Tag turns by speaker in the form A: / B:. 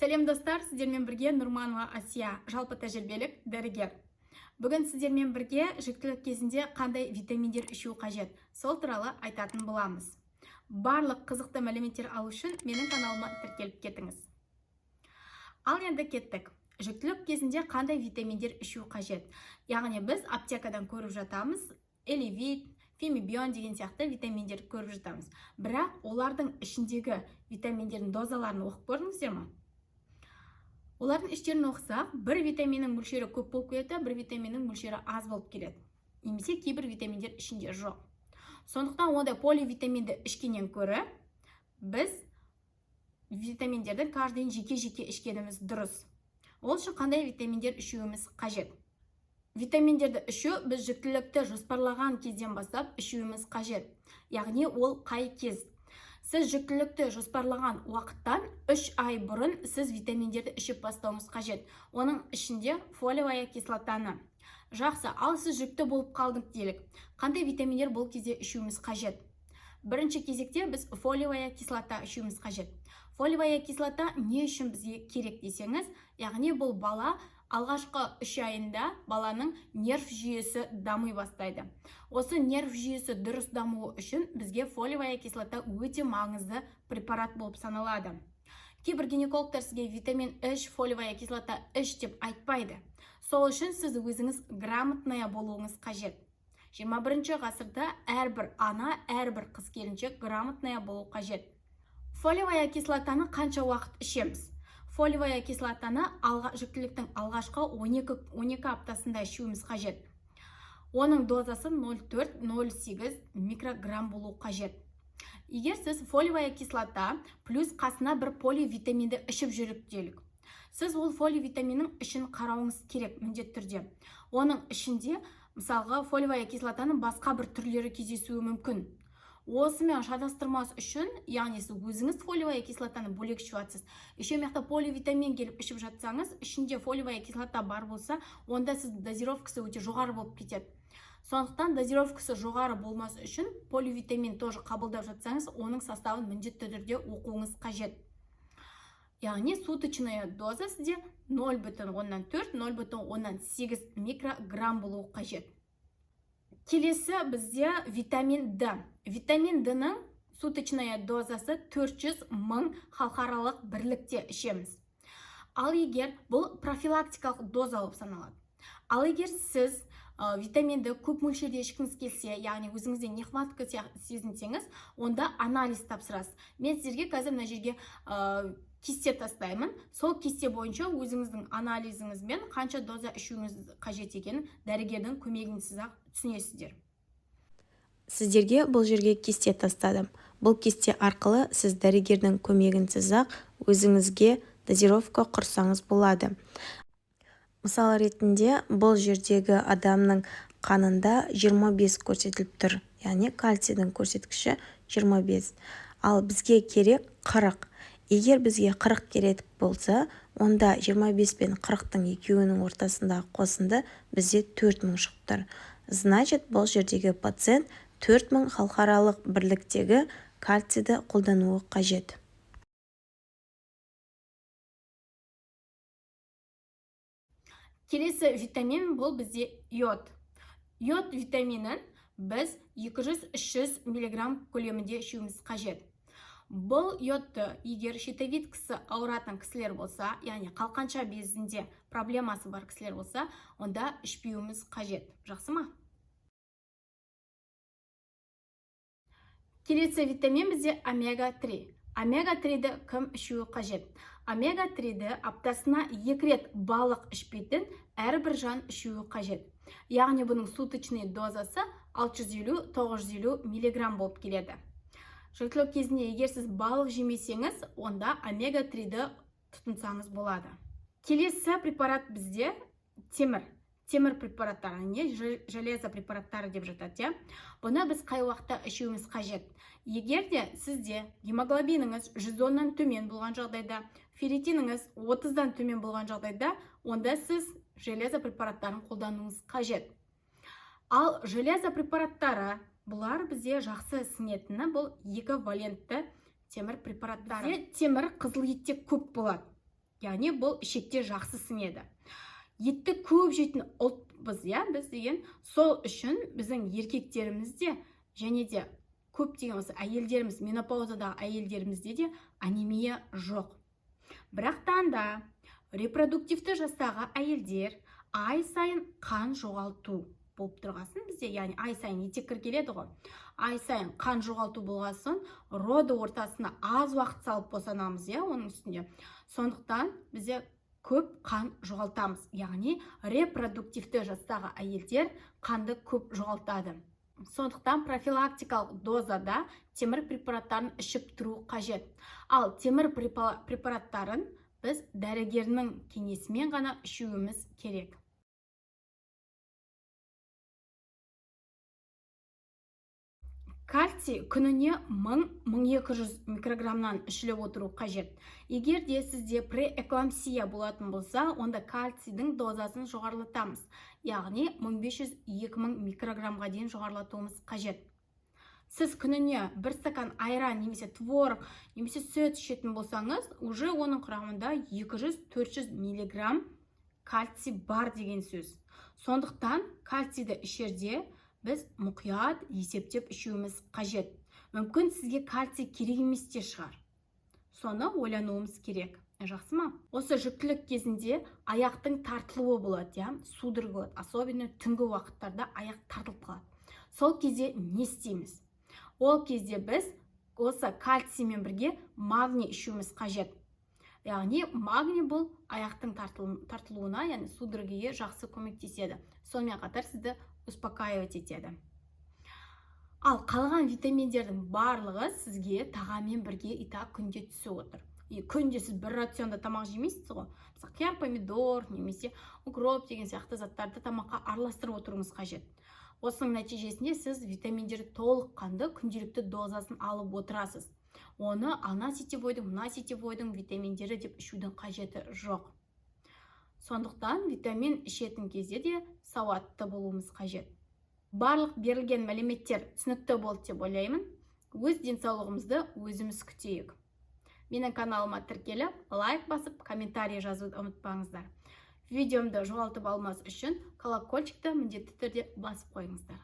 A: Сәлем достар, сіздермен бірге Нұрманова Асия, жалпы тәжірибелік дәрігер. Бүгін сіздермен бірге жүктілік кезінде қандай витаминдер ішу қажет, сол туралы айтатын боламыз. Барлық қызықты мәліметтер алу үшін менің каналыма тіркеліп кетіңіз. Ал енді кеттік. Жүктілік кезінде қандай витаминдер ішу қажет? Яғни біз аптекадан көріп жатамыз, Элевит, Фемибион деген сияқты витаминдер көріп жатамыз. Бірақ олардың ішіндегі витаминдердің дозаларын оқып көрдіңіздер ме? Олардың іштерін оқысақ, бір витаминнің мөлшері көп болып келеді, бір витаминнің мөлшері аз болып келеді. Немесе кейбір витаминдер ішінде жоқ. Сондықтан ондай поливитаминді ішкеннен көрі, біз витаминдерді каждайын жеке-жеке ішкеніміз дұрыс. Ол үшін қандай витаминдер ішуіміз қажет? Витаминдерді ішу біз жүктілікті жоспарлаған кезден бастап ішуіміз қажет. Яғни ол қай кез? Сіз жүктілікті жоспарлаған уақыттан 3 ай бұрын сіз витаминдерді ішіп бастауыңыз қажет. Оның ішінде фолиевая кислотаны. Жақсы, ал сіз жүкті болып қалдық делік. Қандай витаминдер бұл кезде ішуіміз қажет? Бірінші кезекте біз фолиевая кислота ішуіміз қажет. Фолиевая кислота не үшін бізге керек десеңіз, яғни бұл бала алғашқы 3 айында баланың нерв жүйесі дамый бастайды. Осы нерв жүйесі дұрыс дамуы үшін бізге фолиевая кислота өте маңызды препарат болып саналады. Кейбір гинекологтар сізге витамин H, фолиевая кислота H деп айтпайды. Сол үшін сіз өзіңіз грамотная болуыңыз қажет. 21 ғасырда әрбір ана, әрбір қыз келіншек грамотная болу қажет. Фолиевая кислотаны қанша уақыт ішеміз? Фолиевая кислотаны жүктіліктің алғашқы 12 аптасында ішуіміз қажет. Оның дозасы 0,4-0,8 микрограмм болу қажет. Егер сіз фолиевая кислота плюс қасына бір поливитаминді ішіп жүріп делік. Сіз ол поливитаминнің ішін қарауыңыз керек міндетті түрде. Оның ішінде, мысалға, фолиевая кислотаның басқа бір түрлері кездесуі мүмкін. Осымен шатастырмас үшін, яғни сіз өзіңіз фолиевая кислотаны бөлек ішіп жатсыз. Еще мекта поливитамин келіп ішіп жатсаңыз, ішінде фолиевая кислота бар болса, онда сіз дозировкасы өте жоғары болып кетеді. Сондықтан дозировкасы жоғары болмас үшін поливитамин тоже қабылдап жатсаңыз, оның составын міндетті түрде оқуыңыз қажет. Яғни суточная доза сізде 0,4-0,8 микрограмм болу қажет. Келесі бізде витамин D. Витамин D-ның суточная дозасы 400 000 халықаралық бірлікте ішеміз. Ал егер бұл профилактикалық доза болып саналады. Ал егер сіз витаминді көп мөлшерде ішкіңіз келсе, яғни өзіңізде нехватка сезінсеңіз, онда анализ тапсырасыз. Мен сіздерге қазір мына жерге кесте тастаймын. Сол кесте бойынша өзіңіздің анализіңізбен қанша доза ішуіңіз қажет екенін дәрігердің көмегінсіз ақ түсінесіздер.
B: Сіздерге бұл жерге кесте тастадым. Бұл кесте арқылы сіз дәрігердің көмегінсіз ақ өзіңізге дозировка құрсаңыз болады. Мысал ретінде бұл жердегі адамның қанында 25 көрсетіліп тұр. Яғни кальцийдің көрсеткіші 25. Ал бізге керек 40. Егер бізге 40 керек болса, онда 25 пен 40-тың екеуінің ортасындағы қосынды бізде 4000 шығып тұр. Значит, бұл жердегі пациент 4000 халықаралық бірліктегі кальцийді қолдануы қажет.
A: Келесі витамин бұл бізде йод. Йод витаминін біз 200-300 мг көлемінде ішуіміз қажет. Бұл йодты егер щитовид кісі ауыратын кісілер болса, яғни қалқанша безінде проблемасы бар кісілер болса, онда ішпеуіміз қажет. Жақсы ма? Келесі витамин бізде омега-3. Омега-3-ді кім ішуі қажет? Омега-3-ді аптасына 2 рет балық ішпейтін әрбір жан ішуі қажет. Яғни бұның суточный дозасы 650-950 мг болып келеді. Жүктілік кезінде егер сіз балық жемесеңіз, онда омега-3-ді тұтынсаңыз болады. Келесі препарат бізде темір. Темір препараттары, не железо препараттары деп жатады. Бұны біз қай уақытта ішуіміз қажет? Егер де сізде гемоглобиніңіз 110-нан төмен болған жағдайда, ферритиніңіз 30-дан төмен болған жағдайда, онда сіз железо препараттарын қолдануыңыз қажет. Ал железо препараттары бұлар бізде жақсы сіңетіні, бұл 2 валентті темір препараттары. Темір қызыл етте көп болады. яғни бұл ішекте жақсы сіңеді. Етті көп жейтін ұлтпыз, біз деген, сол үшін біздің еркектерімізде және де көптеген осы әйелдеріміз, менопаузадағы әйелдерімізде де анемия жоқ. Бірақтан да репродуктивті жастағы әйелдер ай сайын қан жоғалту болып тұрғасын бізде, яғни ай сайын етеккір келеді ғой. Ай сайын қан жоғалту болғасын, роды ортасына аз уақыт салып босанамыз, оның үстінде. Сондықтан бізде көп қан жоғалтамыз, яғни репродуктивті жастағы әйелдер қанды көп жоғалтады. Сондықтан профилактикалық дозада темір препараттарын ішіп тұру қажет. Ал темір препараттарын біз дәрігерінің кеңесімен ғана ішуіміз керек. Кальций күніне 1000-1200 микрограммнан ішіліп отыру қажет. Егер де сізде преэклампсия болатын болса, онда кальцийдің дозасын жоғарылатамыз. Яғни 1500-2000 микрограммға дейін жоғарылатуымыз қажет. Сіз күніне бір стакан айран, немесе творог, немесе сүт ішетін болсаңыз, уже оның құрамында 200-400 миллиграмм кальций бар деген сөз. Сондықтан кальцийді ішерде біз мұқият есептеп ішуіміз қажет. Мүмкін сізге кальций керек емес те шығар. Соны ойлануымыз керек. Жақсы ма? Осы жүктілік кезінде аяқтың тартылуы болады, судорога болады. Особенно түнгі уақыттарда аяқ тартылып қалады. Сол кезде не істейміз? Ол кезде біз осы кальциймен бірге магний ішуіміз қажет. Яғни магний бұл аяқтың тартылуына, яғни судорогаға жақсы көмектеседі. Сонымен қатар сізді успокаивать етеді. Ал қалған витаминдердің барлығы сізге тағаммен бірге күнде түсіп отыр. Күнде сіз бір рационда тамақ жемейсіз ғой. Мысалы, қияр, помидор, немесе укроп деген сияқты заттарды тамаққа араластырып отыруыңыз қажет. Осының нәтижесінде сіз витаминдерді толыққанды күнделікті дозасын алып отырасыз. Оны ана сетевойдың, мына сетевойдың витаминдері деп ішудің қажеті жоқ. Сондықтан витамин ішетін кезде де сауатты болуымыз қажет. Барлық берілген мәліметтер түсінікті болды деп ойлаймын. Өз денсаулығымызды өзіміз күтейік. Менің каналыма тіркеліп, лайк басып, комментарий жазуды ұмытпаңыздар. Видеомды жоғалтып алмас үшін колокольчикті міндетті түрде басып қойыңыздар.